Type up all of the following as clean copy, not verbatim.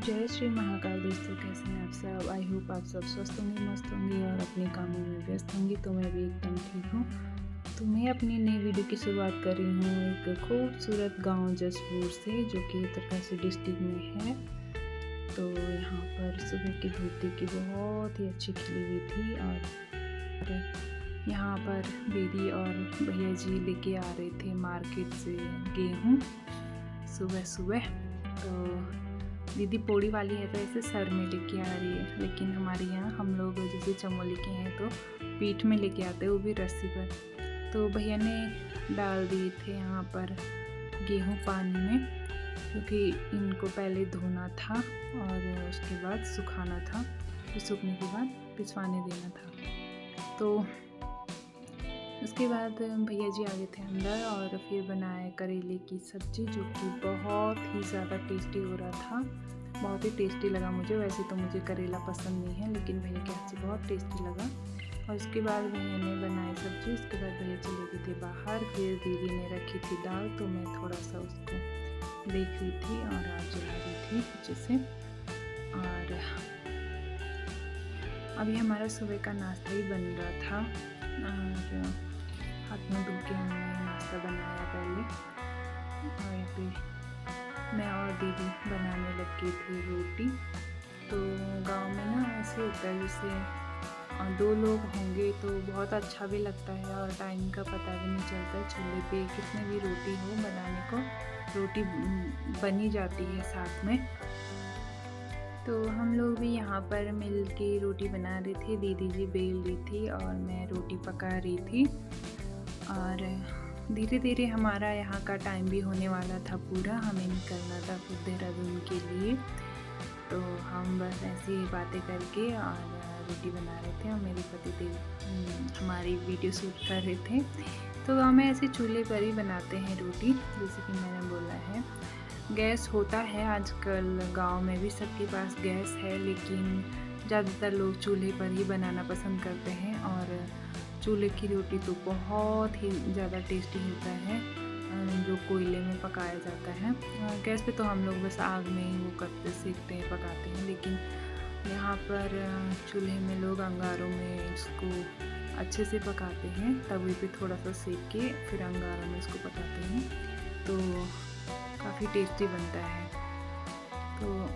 जय श्री महाकाल। दोस्तों, कैसे हैं आप सब? आई होप आप सब स्वस्थ होंगे, मस्त होंगे और अपने कामों में व्यस्त होंगे। तो मैं भी एकदम ठीक हूँ। तो मैं अपनी नई वीडियो की शुरुआत कर रही हूँ एक खूबसूरत गांव जसपुर से, जो कि उत्तरकाशी डिस्ट्रिक्ट में है। तो यहाँ पर सुबह की धूप देखी बहुत ही अच्छी खिली हुई थी और यहाँ पर दीदी और भैया जी लेके आ रहे थे मार्केट से गेहूँ सुबह सुबह। तो दीदी पौड़ी वाली है तो ऐसे सर में लेके आ रही है, लेकिन हमारे यहाँ हम लोग जैसे चमोली के हैं तो पीठ में लेके आते हैं, वो भी रस्सी पर। तो भैया ने डाल दिए थे यहाँ पर गेहूँ पानी में, क्योंकि इनको पहले धोना था और उसके बाद सुखाना था, फिर सूखने के बाद पिसवाने देना था। तो उसके बाद भैया जी आ गए थे अंदर और फिर बनाए करेले की सब्ज़ी, जो कि बहुत ही ज़्यादा टेस्टी हो रहा था। बहुत ही टेस्टी लगा मुझे। वैसे तो मुझे करेला पसंद नहीं है, लेकिन भैया के हाथ से बहुत टेस्टी लगा। और उसके बाद भैया ने बनाई सब्ज़ी। उसके बाद भैया चले गए थे बाहर। फिर दीदी ने रखी थी दाल, तो मैं थोड़ा सा उसको देख रही थी और आग जला रही थी पीछे से। और अभी हमारा सुबह का नाश्ता ही बन रहा था और हाथ मुँह धो के हमने नाश्ता बनाया पहले। और यहाँ पे मैं और दीदी बनाने लगी थी रोटी। तो गांव में ना ऐसे होता है, जैसे दो लोग होंगे तो बहुत अच्छा भी लगता है और टाइम का पता भी नहीं चलता है। चूल्हे पे कितने भी रोटी हो बनाने को, रोटी बनी जाती है साथ में। तो हम लोग भी यहाँ पर मिल के रोटी बना रहे थे। दीदी जी बेल रही थी और मैं रोटी पका रही थी। और धीरे धीरे हमारा यहाँ का टाइम भी होने वाला था पूरा। हमें निकलना था फिर देहरादून के लिए। तो हम बस ऐसी ही बातें करके और रोटी बना रहे थे और मेरे पति देव हमारी वीडियो शूट कर रहे थे। तो गाँव में ऐसे चूल्हे पर ही बनाते हैं रोटी, जैसे कि मैंने बोला है। गैस होता है आजकल, गांव में भी सबके पास गैस है, लेकिन ज़्यादातर लोग चूल्हे पर ही बनाना पसंद करते हैं। और चूल्हे की रोटी तो बहुत ही ज़्यादा टेस्टी होता है, जो कोयले में पकाया जाता है। गैस पे तो हम लोग बस आग में ही वो करते, सेकते हैं, पकाते हैं। लेकिन यहाँ पर चूल्हे में लोग अंगारों में इसको अच्छे से पकाते हैं। तवे पे थोड़ा सा सेक के फिर अंगारों में इसको पकाते हैं, तो काफ़ी टेस्टी बनता है। तो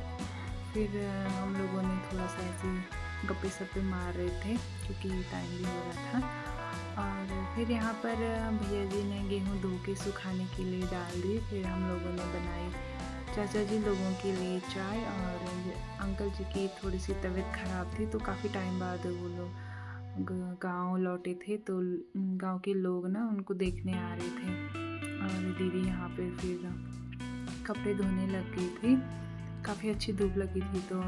फिर हम लोगों ने थोड़ा सा ऐसे गप्पे सप्पे मार रहे थे, क्योंकि टाइम भी हो रहा था। और फिर यहाँ पर भैया जी ने गेहूँ धो के सुखाने के लिए डाल दी। फिर हम लोगों ने बनाई चाचा जी लोगों के लिए चाय। और अंकल जी की थोड़ी सी तबीयत ख़राब थी, तो काफ़ी टाइम बाद वो लोग गांव लौटे थे। तो गांव के लोग ना उनको देखने आ रहे थे। और दीदी यहाँ पे फिर कपड़े धोने लग गई थी। काफ़ी अच्छी धूप लगी थी। तो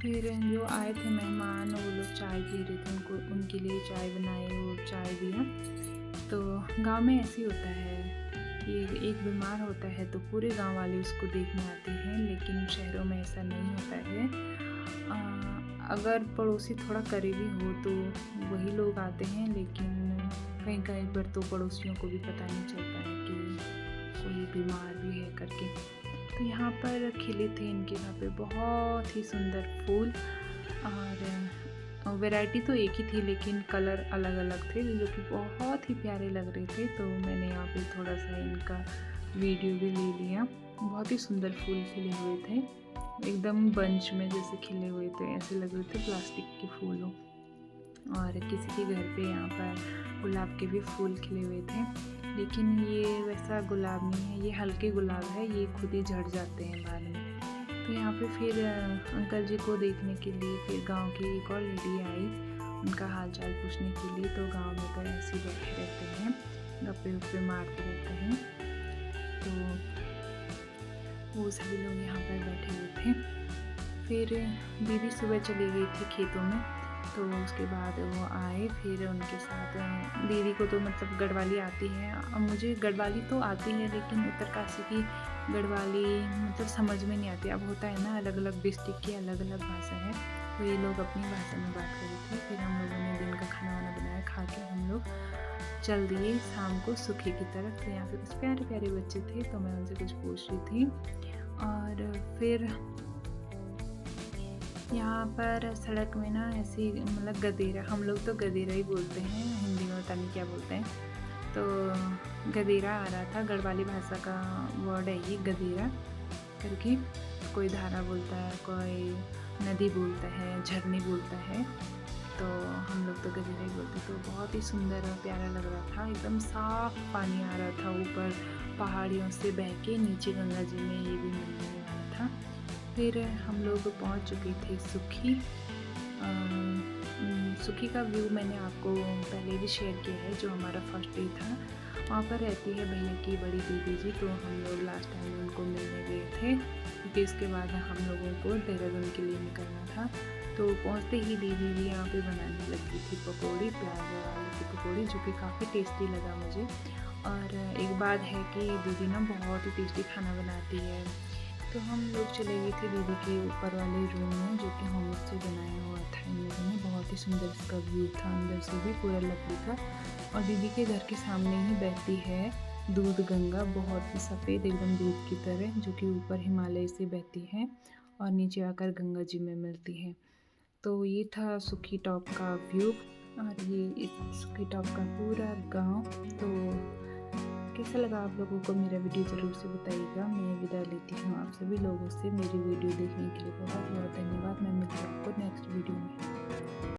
फिर जो आए थे मेहमान, वो लोग चाय पी रहे थे, उनके लिए चाय बनाई और चाय दिया। तो गांव में ऐसे होता है कि एक बीमार होता है तो पूरे गांव वाले उसको देखने आते हैं, लेकिन शहरों में ऐसा नहीं होता है। अगर पड़ोसी थोड़ा करीबी हो तो वही लोग आते हैं, लेकिन कहीं कहीं पर तो पड़ोसियों को भी पता नहीं चलता है कि कोई बीमार भी है करके। तो यहाँ पर खिले थे इनके यहाँ पे बहुत ही सुंदर फूल। और वैरायटी तो एक ही थी, लेकिन कलर अलग अलग थे, जो कि बहुत ही प्यारे लग रहे थे। तो मैंने यहाँ पे थोड़ा सा इनका वीडियो भी ले लिया। बहुत ही सुंदर फूल खिले हुए थे, एकदम बंच में जैसे खिले हुए थे, ऐसे लग रहे थे प्लास्टिक के फूल हो। और किसी के घर पे यहाँ पर गुलाब के भी फूल खिले हुए थे, लेकिन ये वैसा गुलाब नहीं है, ये हल्के गुलाब है, ये खुद ही झड़ जाते हैं बाद में। तो यहाँ पे फिर अंकल जी को देखने के लिए फिर गांव की एक और लेडी आई, उनका हाल चाल पूछने के लिए। तो गांव में तो ऐसे ही बैठे रहते हैं, गप्पे वप्पे मारते रहते हैं। तो वो सभी लोग यहाँ पर बैठे हुए थे। फिर दीदी सुबह चली गई थी खेतों में। तो उसके बाद वो आए, फिर उनके साथ दीदी को तो मतलब गढ़वाली आती है। अब मुझे गढ़वाली तो आती है, लेकिन उत्तरकाशी की गढ़वाली मतलब समझ में नहीं आती। अब होता है ना, अलग अलग डिस्ट्रिक्ट की अलग अलग भाषा है, तो ये लोग अपनी भाषा में बात कर रहे थे। फिर हम लोगों ने दिन का खाना वाना बनाया, खा के हम लोग चल दिए शाम को सुखे की तरफ। तो यहाँ पे कुछ प्यारे प्यारे बच्चे थे, तो मैं उनसे कुछ पूछ रही थी। और फिर यहाँ पर सड़क में ना ऐसी मतलब गदेरा, हम लोग तो गदेरा ही बोलते हैं, हिंदी में पता नहीं क्या बोलते हैं। तो गदेरा आ रहा था, गढ़वाली भाषा का वर्ड है ये गदेरा करके। कोई धारा बोलता है, कोई नदी बोलता है, झरने बोलता है, तो हम लोग तो गदेरा ही बोलते। तो बहुत ही सुंदर और प्यारा लग रहा था, एकदम साफ पानी आ रहा था ऊपर पहाड़ियों से बह के नीचे गंगा जी में, ये भी मिलने वाला था। फिर हम लोग पहुंच चुके थे सुखी। सुखी का व्यू मैंने आपको पहले भी शेयर किया है, जो हमारा फर्स्ट डे था। वहाँ पर रहती है भैया की बड़ी दीदी जी, तो हम लोग लास्ट टाइम उनको मिलने गए थे, क्योंकि इसके बाद हम लोगों को देहरादून के लिए निकलना था। तो पहुँचते ही दीदी जी यहाँ पे बनाने लगी थी पकौड़ी, प्याज आलू की पकौड़ी, जो कि काफ़ी टेस्टी लगा मुझे। और एक बात है कि दीदी ना बहुत ही टेस्टी खाना बनाती है। तो हम लोग चले गए थे दीदी के ऊपर वाले रूम में, जो कि होम से बनाया हुआ था इन लोगों ने। बहुत ही सुंदर इसका व्यू था, अंदर से भी पूरा लकड़ी का। और दीदी के घर के सामने ही बहती है दूध गंगा, बहुत ही सफ़ेद एकदम दूध की तरह, जो कि ऊपर हिमालय से बहती है और नीचे आकर गंगा जी में मिलती है। तो ये था सुखी टॉप का व्यू, और ये इस सुखी टॉप का पूरा गांव। तो कैसा लगा आप लोगों को मेरा वीडियो ज़रूर से बताइएगा। मैं विदा लेती हूँ आप सभी लोगों से। मेरी वीडियो देखने के लिए बहुत बहुत धन्यवाद। मैं मिलती हूँ आपको नेक्स्ट वीडियो में।